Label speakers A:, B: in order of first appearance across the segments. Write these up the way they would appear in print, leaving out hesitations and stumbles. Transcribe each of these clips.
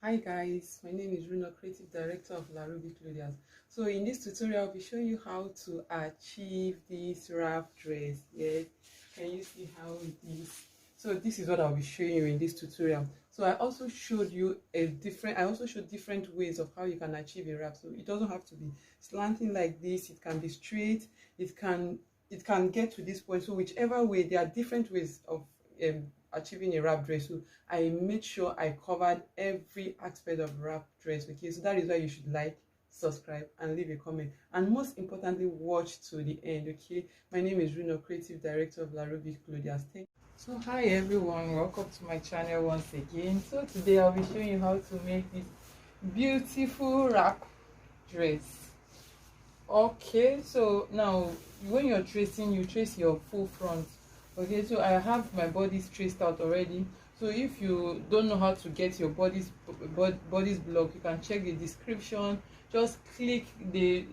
A: Hi guys, my name is Reno, Creative Director of La Ruby Clothiers. So in this tutorial, I'll be showing you how to achieve this wrap dress. Yes, can you see how it is? So this is what I'll be showing you in this tutorial. So I also showed different ways of how you can achieve a wrap. So it doesn't have to be slanting like this. It can be straight. It can get to this point. So whichever way, there are different ways of achieving a wrap dress. So I made sure I covered every aspect of wrap dress. Okay, so that is why you should like, subscribe, and leave a comment. And most importantly, watch to the end. Okay, my name is Reno, Creative Director of La Ruby Clothiers. So hi everyone, welcome to my channel once again. So today I'll be showing you how to make this beautiful wrap dress. Okay, so now when you're tracing, you trace your full front. Okay, so I have my bodies traced out already. So if you don't know how to get your bodies block, you can check the description. Just click the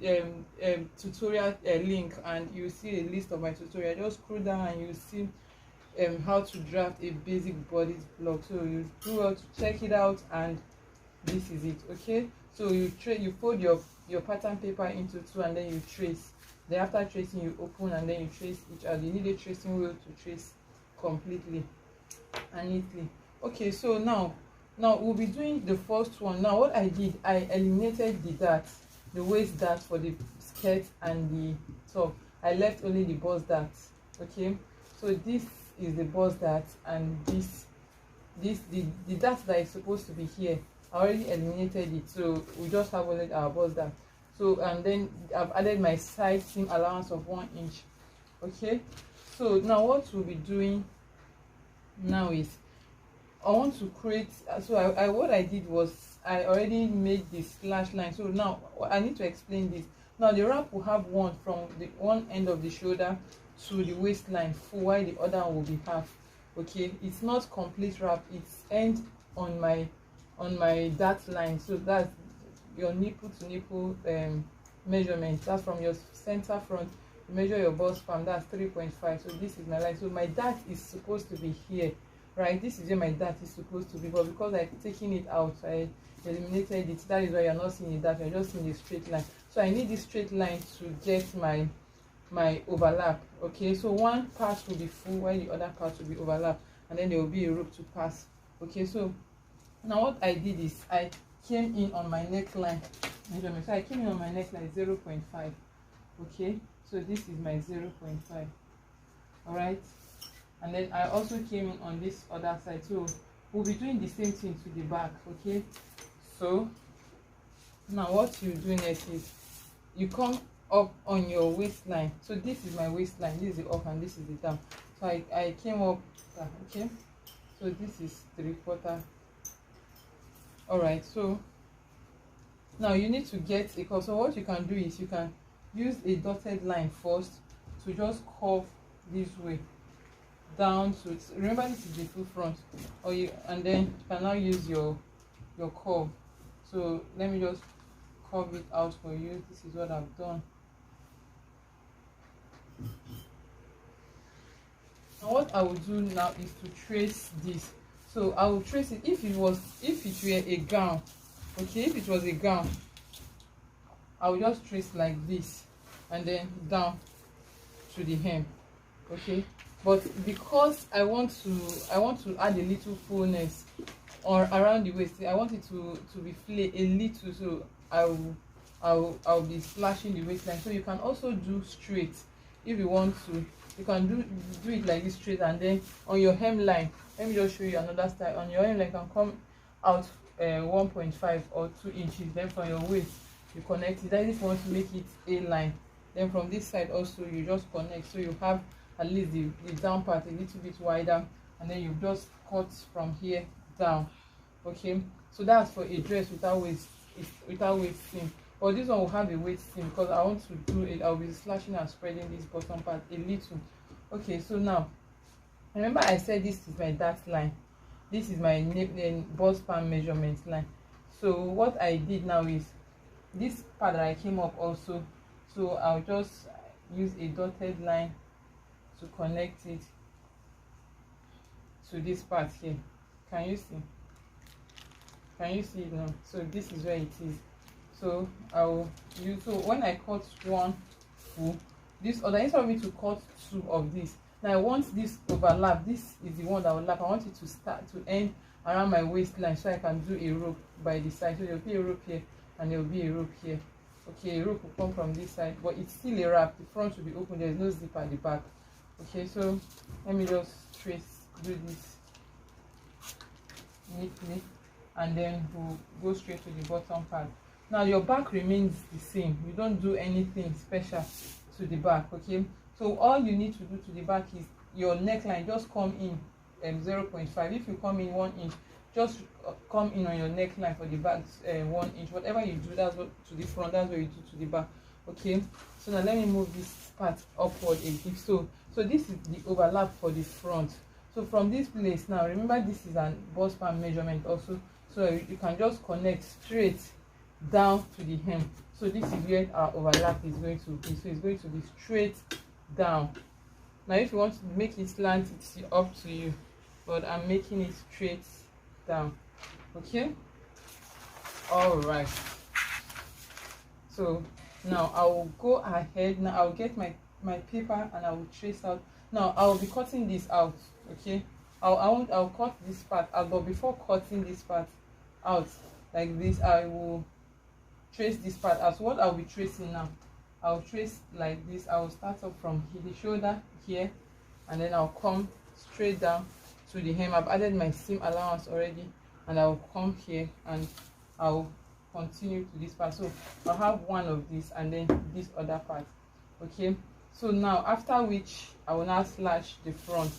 A: tutorial link and you see a list of my tutorial. Just scroll down and you see how to draft a basic bodies block. So you do well to check it out, and this is it. Okay, so you fold your pattern paper into two and then you trace. Then after tracing, you open and then you trace each other. You need a tracing wheel to trace completely and neatly. Okay, so now we'll be doing the first one. Now what I did, I eliminated the waist dart for the skirt and the top. I left only the bust dart. Okay, so this is the bust dart, and the dart that is supposed to be here, I already eliminated it, so we just have only our bust dart. So and then I've added my side seam allowance of 1 inch. Okay, so now what we'll be doing now is I want to create. So what I did was I already made the slash line. So now I need to explain this. Now the wrap will have one from the one end of the shoulder to the waistline full, while the other will be half. Okay, it's not complete wrap, it's end on my dart line. So that's your nipple to nipple measurement. That's from your center front. You measure your bust span, that's 3.5. So this is my line. So my dart is supposed to be here, right? This is where my dart is supposed to be, but because I've taken it out, I eliminated it. That is why you're not seeing the dart, you're just seeing the straight line. So I need this straight line to get my overlap. Okay, so one part will be full while the other part will be overlap, and then there will be a rope to pass. Okay, so now what I did is I came in on my neckline measurement. So I came in on my neckline 0.5. Okay, so this is my 0.5. all right, and then I also came in on this other side. So we'll be doing the same thing to the back. Okay, so now what you do next is you come up on your waistline. So this is my waistline, this is the up and this is the down. So I came up. Okay, so this is 3/4. all right, so now you need to get a curve. So what you can do is you can use a dotted line first to just curve this way down to, remember this is the full front, and then you can now use your curve. So let me just curve it out for you. This is what I've done. And what I will do now is to trace this. So I will trace it. If it were a gown, okay, if it was a gown, I will just trace like this and then down to the hem. Okay, but because I want to add a little fullness or around the waist, I want it to be flay a little, so I'll be slashing the waistline. So you can also do straight if you want to. You can do it like this straight, and then on your hemline, let me just show you another style. On your hemline can come out 1.5 or 2 inches. Then from your waist you connect it. Then if you want to make it a line, then from this side also you just connect, so you have at least the down part a little bit wider, and then you just cut from here down. Okay, so that's for a dress without waist seam. But this one will have a waist seam because I want to do it. I'll be slashing and spreading this bottom part a little. Okay, so now remember I said this is my dart line, this is my bust span measurement line. So what I did now is this part that I came up also, so I'll just use a dotted line to connect it to this part here. Can you see? Can you see it now? So this is where it is. So I'll use, so when I cut one full, this other, instead of me to cut two of this, now I want this overlap. This is the one that will lap. I want it to start to end around my waistline, so I can do a rope by the side. So there will be a rope here and there will be a rope here. Okay, a rope will come from this side, but it's still a wrap. The front will be open. There is no zip at the back. Okay, so let me just do this neatly, and then we'll go straight to the bottom part. Now your back remains the same. You don't do anything special to the back. Okay, so all you need to do to the back is your neckline. Just come in 0.5. If you come in 1 inch, just come in on your neckline for the back 1 inch. Whatever you do, that's what to the front, that's what you do to the back. Okay, so now let me move this part upward a bit. So this is the overlap for the front. So from this place, now remember this is an bust span measurement also, so you can just connect straight down to the hem. So this is where our overlap is going to be. So it's going to be straight down. Now if you want to make it slant, it's up to you, but I'm making it straight down. Okay, all right. So now I will go ahead. Now I'll get my paper and I will trace out. Now I will be cutting this out. Okay, I'll cut this part out, but before cutting this part out like this, I will trace this part out. So what I'll be tracing now, I'll trace like this. I will start up from the shoulder here, and then I'll come straight down to the hem. I've added my seam allowance already, and I'll come here and I'll continue to this part. So I'll have one of this and then this other part. Okay, so now after which I will now slash the front.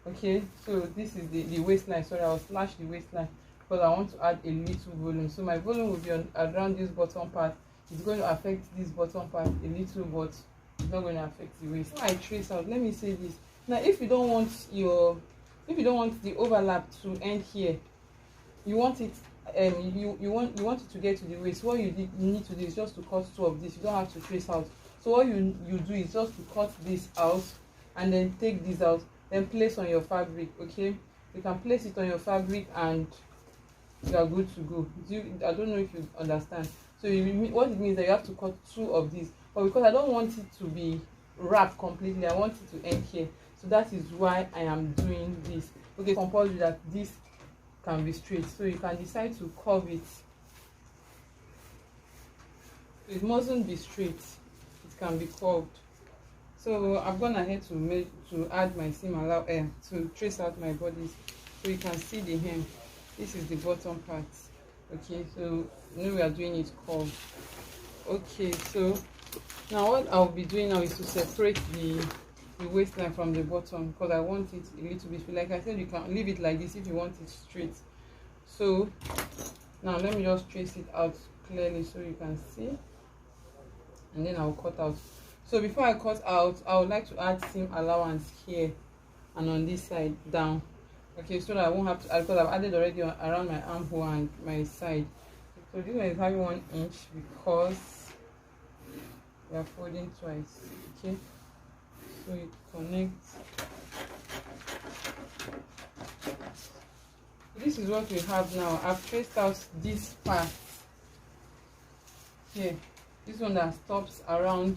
A: Okay, so this is the waistline. Sorry, I'll slash the waistline because I want to add a little volume. So my volume will be around this bottom part. It's going to affect this bottom part a little, but it's not going to affect the waist. So I trace out. Let me say this. Now if you don't want the overlap to end here, you want it you want it to get to the waist, what you need to do is just to cut two of this. You don't have to trace out. So what you do is just to cut this out and then take this out, then place on your fabric. Okay, you can place it on your fabric and you are good to go. I don't know if you understand. So what it means that you have to cut two of these, but because I don't want it to be wrapped completely, I want it to end here. So that is why I am doing this. Okay, compulsory that this can be straight, so you can decide to curve it. It mustn't be straight, it can be curved. So I've gone ahead to add my seam to trace out my bodies, so you can see the hem. This is the bottom part. Okay, so now we are doing it curved. Okay, so now what I'll be doing now is to separate the waistline from the bottom, because I want it a little bit, like I said, you can leave it like this if you want it straight. So now let me just trace it out clearly so you can see, and then I'll cut out. So before I cut out, I would like to add seam allowance here and on this side down. Okay, so that I won't have to, because I've added already around my armhole and my side. So this one is having 1 inch because we are folding twice. Okay, so you connect. This is what we have now. I've traced out this part here, this one that stops around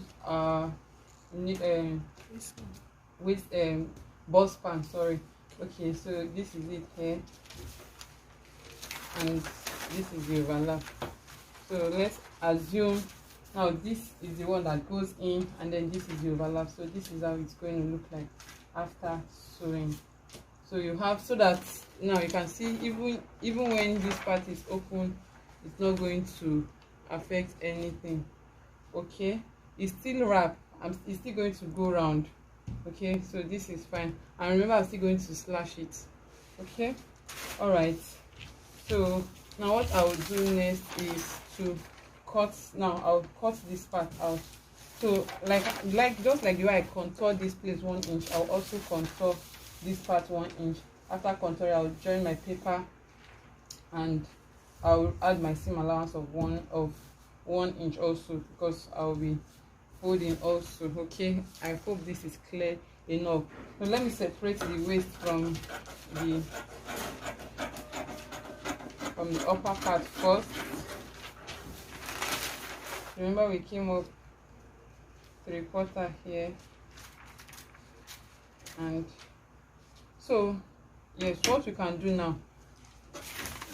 A: waist bust span, sorry. Okay, so this is it here, and this is the overlap. So let's assume now this is the one that goes in, and then this is the overlap. So this is how it's going to look like after sewing. So you have, so that now you can see even when this part is open, it's not going to affect anything. Okay, it's still wrapped, it's still going to go round. Okay, so this is fine, and remember I'm still going to slash it. Okay, all right. So now what I will do next is to cut. Now I'll cut this part out. So like just like the way I contour this place 1 inch, I'll also contour this part 1 inch. After contouring, I'll join my paper and I'll add my seam allowance of 1 inch also, because I'll be folding also. Okay, I hope this is clear enough. So let me separate the waist from the from the upper part first. Remember we came up 3/4 here, and so yes, what we can do now,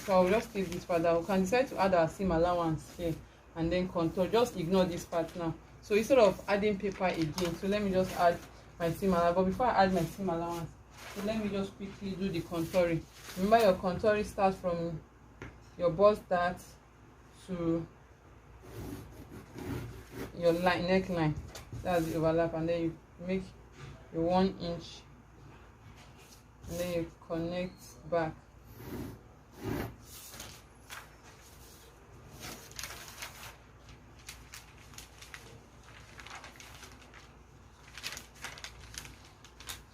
A: so I'll just take this part down. We can decide to add our seam allowance here and then contour. Just ignore this part now. So instead of adding paper again, so let me just add my seam allowance. But before I add my seam allowance, so let me just quickly do the contouring. Remember, your contouring starts from your bust dart to your neckline. That's the overlap, and then you make a 1 inch, and then you connect back.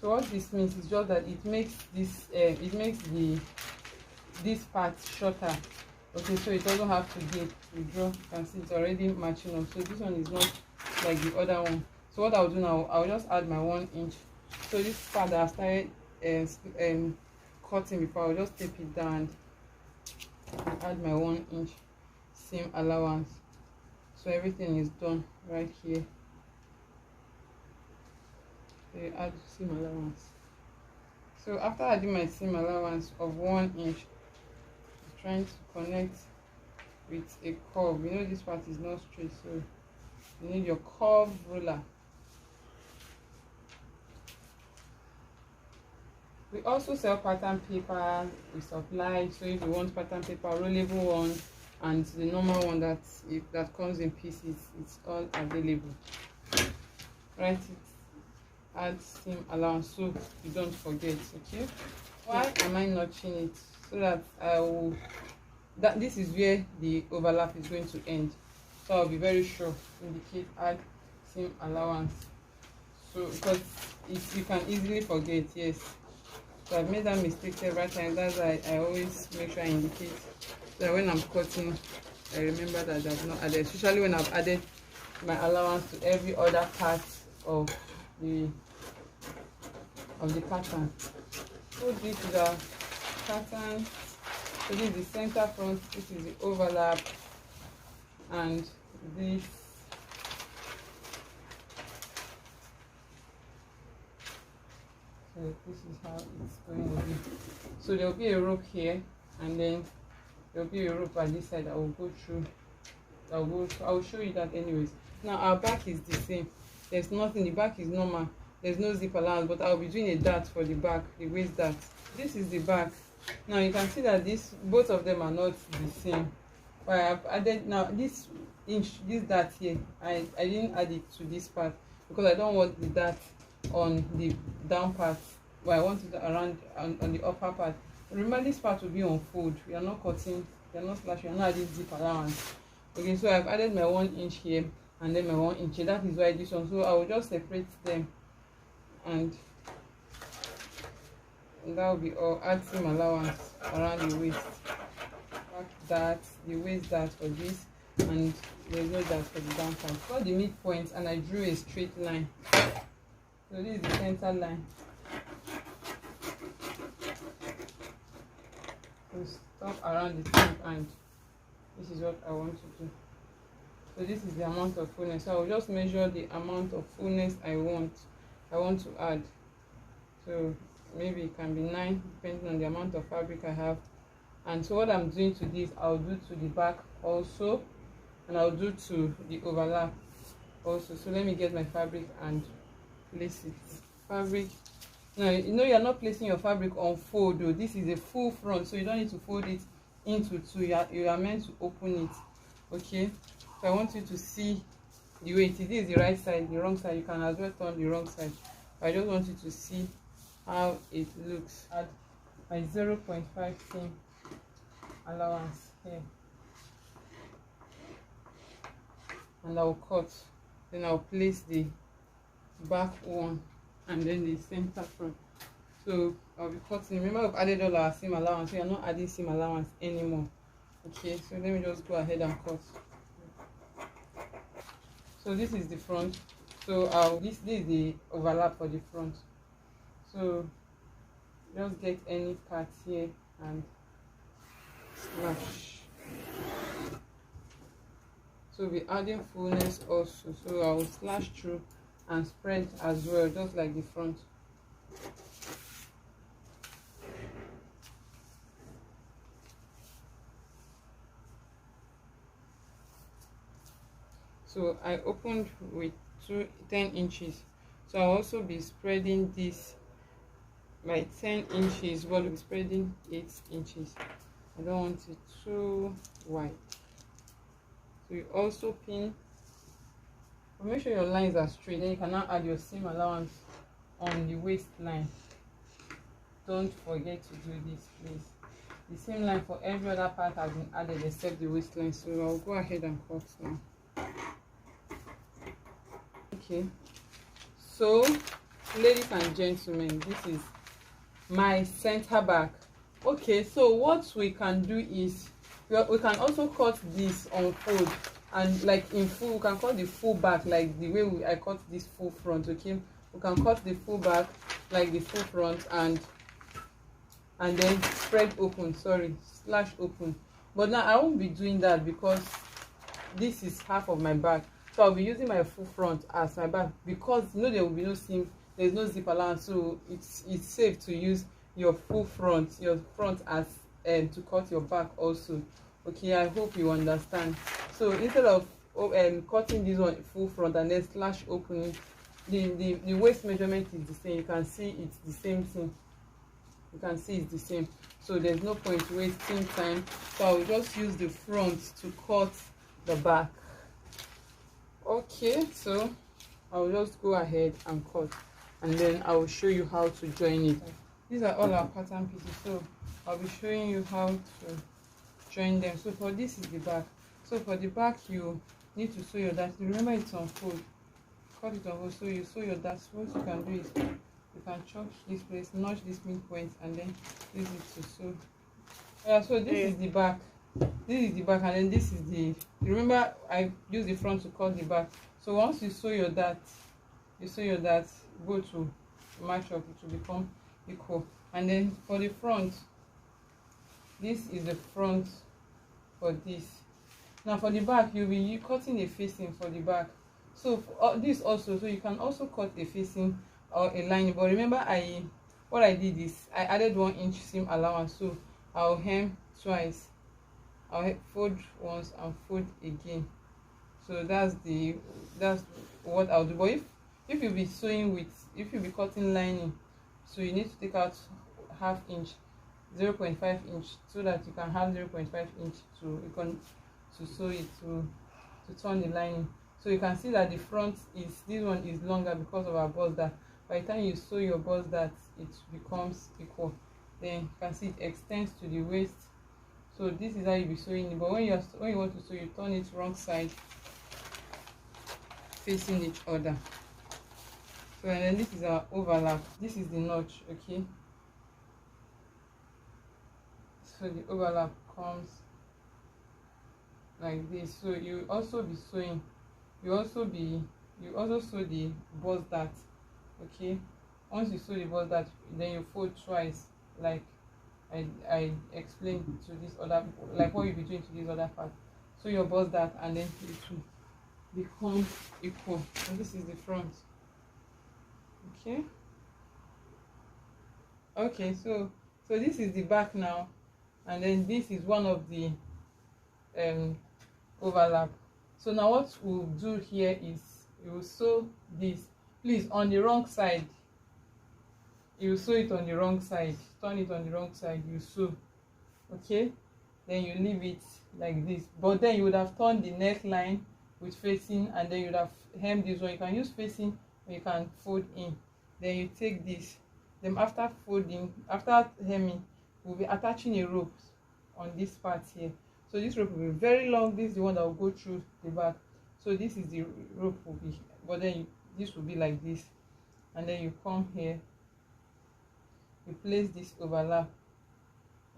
A: So what this means is just that it makes this this part shorter. Okay, so it doesn't have to be withdraw. You can see it's already matching up. So this one is not like the other one. So what I'll do now, I'll just add my 1 inch. So this part that I started cutting before, I'll just tape it down and add my 1 inch seam allowance. So everything is done right here. So you add seam allowance. So after adding my seam allowance of 1 inch, I'm trying to connect with a curve. You know this part is not straight, so you need your curve ruler. We also sell pattern paper, we supply. So if you want pattern paper, rollable one, and the normal one that comes in pieces, it's all available. Write it, add seam allowance so you don't forget. Okay, why am I notching it? So that I will, this is where the overlap is going to end. So I'll be very sure, indicate add seam allowance. So because you can easily forget. Yes, so I've made that mistake several times. That's why I always make sure I indicate, so that when I'm cutting, I remember that I've not added, especially when I've added my allowance to every other part of the pattern. So this is our pattern. So this is the center front, this is the overlap, and this is how it's going to be. So there will be a rope here, and then there will be a rope at this side that will go through. I will show you that anyways. Now our back is the same. There's nothing, the back is normal. There's no zip allowance, but I'll be doing a dart for the back, the waist dart. This is the back. Now you can see that both of them are not the same. But I've added now this dart here. I didn't add it to this part because I don't want the dart on the down part, but I want it around on the upper part. Remember, this part will be on fold. We are not cutting, we are not slashing, we are not adding zip allowance. Okay, so I've added my 1 inch here and then my 1 inch here. That is why this one. So I will just separate them, and that will be all. Add seam allowance around the waist. Back dart, the waist dart for this, and there's no dart for the down part. For the midpoint, and I drew a straight line. So this is the center line. So stop around the tip, and this is what I want to do. So this is the amount of fullness. So I will just measure the amount of fullness I want to add. So maybe it can be 9 depending on the amount of fabric I have. And so what I'm doing to this, I'll do to the back also, and I'll do to the overlap also. So let me get my fabric and place it. Fabric. Now you know you're not placing your fabric on fold though. This is a full front, so you don't need to fold it into two. You are meant to open it. Okay, so I want you to see the way it is. This is the right side, the wrong side. You can as well turn the wrong side. I just want you to see how it looks. Add my 0.5 seam allowance here, and I'll cut. Then I'll place the back one and then the center front. So I'll be cutting. Remember, we've added all our seam allowance. We are not adding seam allowance anymore. Okay, so let me just go ahead and cut. So this is the front. So this is the overlap for the front. So just get any part here and slash. So we'll be adding fullness also, so I will slash through and spread as well, just like the front. So I opened with 10 inches, so I'll also be spreading this by 10 inches, but we'll be spreading 8 inches. I don't want it too wide. So you also pin, but make sure your lines are straight. Then you can now add your seam allowance on the waistline. Don't forget to do this, please. The same line for every other part has been added except the waistline. So I'll go ahead and cut now. Okay, so ladies and gentlemen, this is my center back. Okay, so what we can do is we can also cut this on fold, and like in full we can cut the full back like the way I cut this full front. Okay, we can cut the full back like the full front and then spread open, slash open. But now I won't be doing that because this is half of my back, so I'll be using my full front as my back, because you know there will be no seam, there's no zip allowance, so it's safe to use your full front, as to cut your back also. Okay, I hope you understand. So instead of cutting this one full front and then slash opening, the waist measurement is the same. You can see it's the same thing. You can see it's the same, so there's no point wasting time. So I'll just use the front to cut the back. Okay, so I'll just go ahead and cut, and then I will show you how to join it. These are all our pattern pieces, so I'll be showing you how to join them. So for this is the back. So for the back, you need to sew your dart. Remember, it's on fold. Cut it on fold. So you sew your dart. What you can do is you can chop this place, notch this midpoint, and then use it to sew. Yeah, so this is the back. This is the back, and then this is the. Remember, I use the front to cut the back. So once you sew your dart, both will match up. It will become equal. And then for the front, this is the front for this. Now for the back, you'll be cutting a facing for the back. So this also, so you can also cut a facing or a lining. But remember, what I did is I added 1 inch seam allowance, so I'll hem twice. I'll fold once and fold again. So that's what I'll do. But if you'll be sewing with, if you'll be cutting lining, so you need to take out ½ inch, 0.5 inch, so that you can have 0.5 inch to sew it, to turn the lining. So you can see that the front is, this one is longer because of our bust dart. By the time you sew your bust dart, it becomes equal. Then you can see it extends to the waist. So this is how you'll be sewing it. But when you want to sew, you turn it wrong side, facing each other. So and then this is our overlap. This is the notch. Okay, so the overlap comes like this. So you also be sewing, you also sew the bust dart. Okay, once you sew the bust dart, then you fold twice, like I explained to this other, like what you'll be doing to this other part. So your bust dart, and then it will become equal. And this is the front. Okay, so this is the back now, and then this is one of the overlap. So now what we'll do here is you will sew this, please, on the wrong side. You sew it on the wrong side, turn it on the wrong side, you sew. Okay, then you leave it like this, but then you would have turned the neckline with facing, and then you would have hemmed this one. You can use facing, or you can fold in. Then you take this, then after folding, after hemming, we'll be attaching a rope on this part here. So this rope will be very long. This is the one that will go through the back. So this is the rope will be, but then this will be like this, and then you come here, you place this overlap.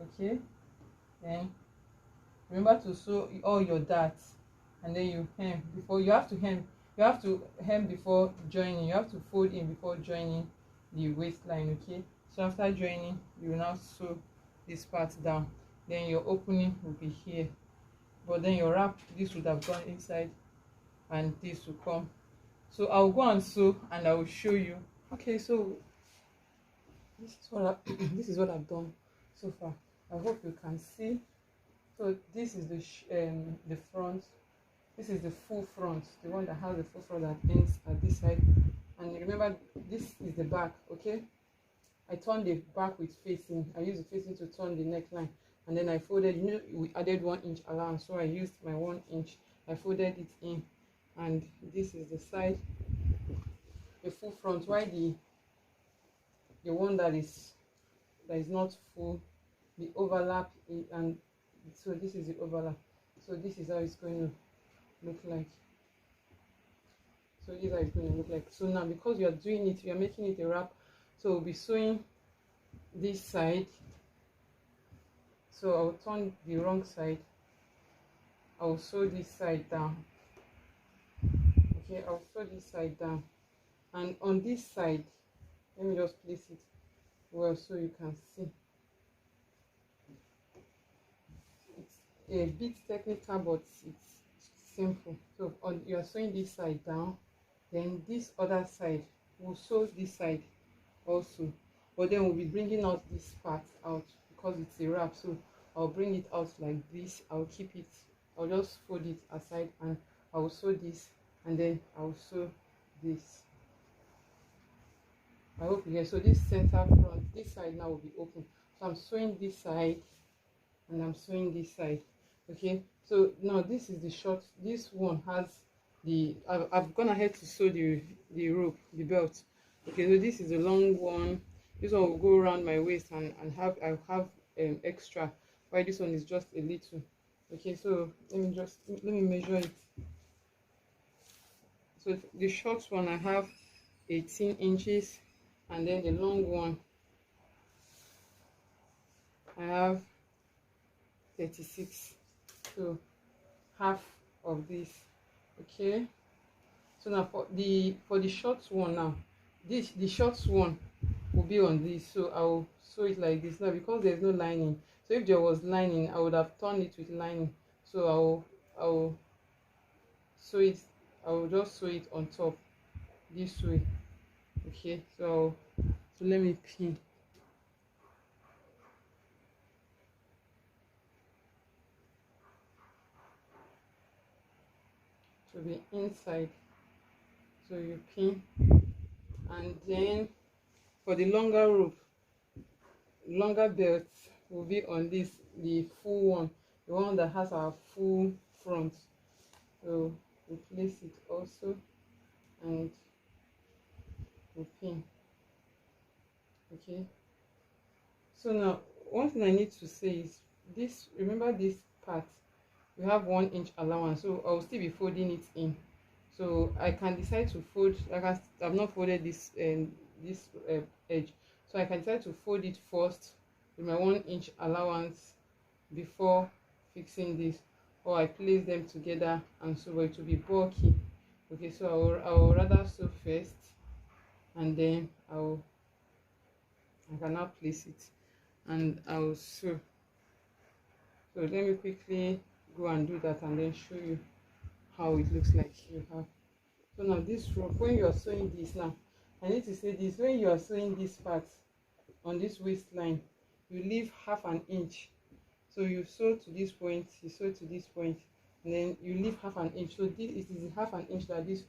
A: Okay, then remember to sew all your darts, and then you hem before. You have to hem before joining. You have to fold in before joining the waistline. Okay, so after joining, you will now sew this part down. then your opening will be here, but then your wrap, this would have gone inside and this will come. So I'll go and sew and I will show you. Okay, so this is what this is what I've done so far. I hope you can see. So this is the front. This is the full front, the one that has the full front that ends at this side. And remember, this is the back. Okay, I turned the back with facing. I used the facing to turn the neckline, and then I folded. You know, we added 1 inch allowance, so I used my 1 inch. I folded it in, and this is the side, the full front. Why the one that is not full, the overlap, and so this is the overlap. So this is how it's going to look like. So this is how it's going to look like. So now, because you are doing it, you are making it a wrap, so we'll be sewing this side. So I'll turn the wrong side. I'll sew this side down. Okay, I'll sew this side down, and on this side, let me just place it well so you can see. It's a bit technical, but it's simple. So you are sewing this side down, then this other side, we'll sew this side also, but then we'll be bringing out this part out because it's a wrap. So I'll bring it out like this. I'll keep it, I'll just fold it aside, and I'll sew this, and then I'll sew this. I hope you get. So this center front, this side now will be open. So I'm sewing this side and I'm sewing this side. Okay, so now this is the short. This one has the I've gone ahead to sew the rope, the belt. Okay, so this is the long one. This one will go around my waist, and I'll have extra, while this one is just a little. Okay, so let me measure it. So the short one I have 18 inches, and then the long one I have 36. So half of this. Okay, so now for the short one, now the short one will be on this. So I'll sew it like this now, because there's no lining. So if there was lining, I would have turned it with lining. So I'll sew it, I will just sew it on top this way. Okay, so let me pin. To the inside, so you pin, and then for the longer rope, longer belt will be on this, the full one, the one that has our full front. So we place it also, and we pin. Okay, so now one thing I need to say is this, remember this part, we have 1 inch allowance, so I'll still be folding it in. So I can decide to fold, like I've not folded this edge, so I can decide to fold it first with my 1 inch allowance before fixing this, or I place them together and so it will be bulky. Okay, so I will rather sew first, and then I can now place it and I'll sew. So let me quickly go and do that, and then show you how it looks like. You have, so now this rope, when you are sewing this, now I need to say this, when you are sewing this part on this waistline, you leave half an inch. So you sew to this point, you sew to this point, and then you leave half an inch. So this is half an inch that this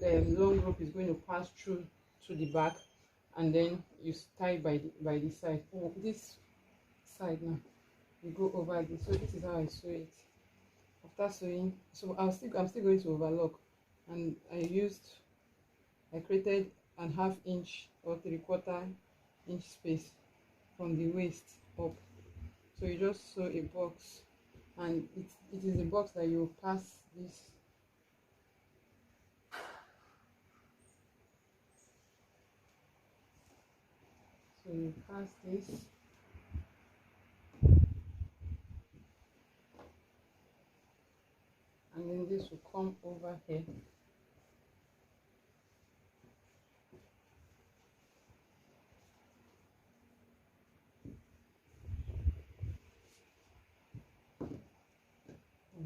A: long rope is going to pass through to the back, and then you tie by the side. Oh, this side now you go over this. So this is how I sew it. After sewing, so I'm still going to overlock, and I created a ½ inch or 3/4 inch space from the waist up. So you just sew a box, and it is a box that you pass this. So you pass this, and then this will come over here.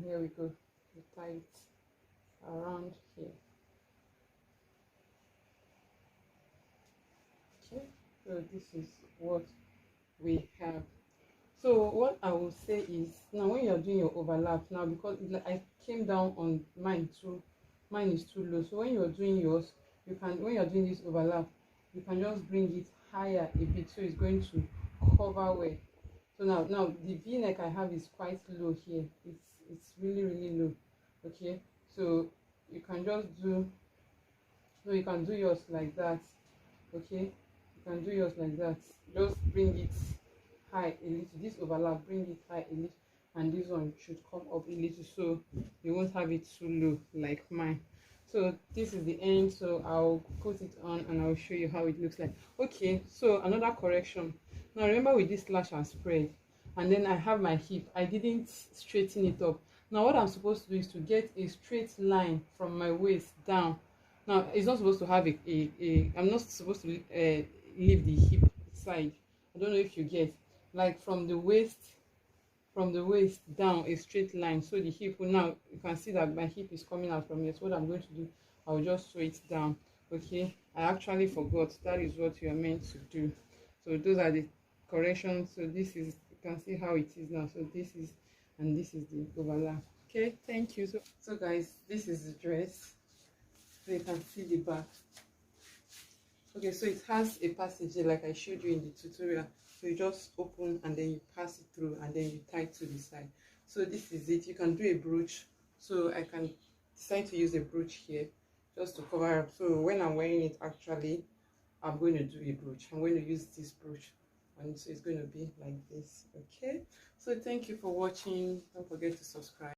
A: here we go. We tie it around here. Okay, so this is what we have. So what I will say is, now when you're doing your overlap, now because I came down on mine too, mine is too low, so when you're doing yours, you can, when you're doing this overlap, you can just bring it higher a bit, so it's going to cover well. So now the v-neck I have is quite low here. It's really low. Okay, so you can just do, so you can do yours like that. Okay, you can do yours like that. Just bring it high a little. This overlap, bring it high a little, and this one should come up a little, so you won't have it too low like mine. So this is the end, so I'll put it on and I'll show you how it looks like. Okay, so another correction. Now remember with this slash and spread, and then I have my hip, I didn't straighten it up. Now what I'm supposed to do is to get a straight line from my waist down. Now it's not supposed to have I'm not supposed to leave the hip side. I don't know if you get, like from the waist down a straight line, so the hip will, now you can see that my hip is coming out from here. So what I'm going to do, I'll just sew it down. Okay, I actually forgot, that is what you are meant to do. So those are the corrections. So this is, you can see how it is now. So this is, and this is the overlap. Okay, thank you. So guys, this is the dress, so you can see the back. Okay, so it has a passage here like I showed you in the tutorial. So you just open and then you pass it through and then you tie it to the side. So this is it. You can do a brooch. So I can decide to use a brooch here just to cover up. So when I'm wearing it, actually I'm going to do a brooch. I'm going to use this brooch, and so it's going to be like this. Okay, so thank you for watching. Don't forget to subscribe.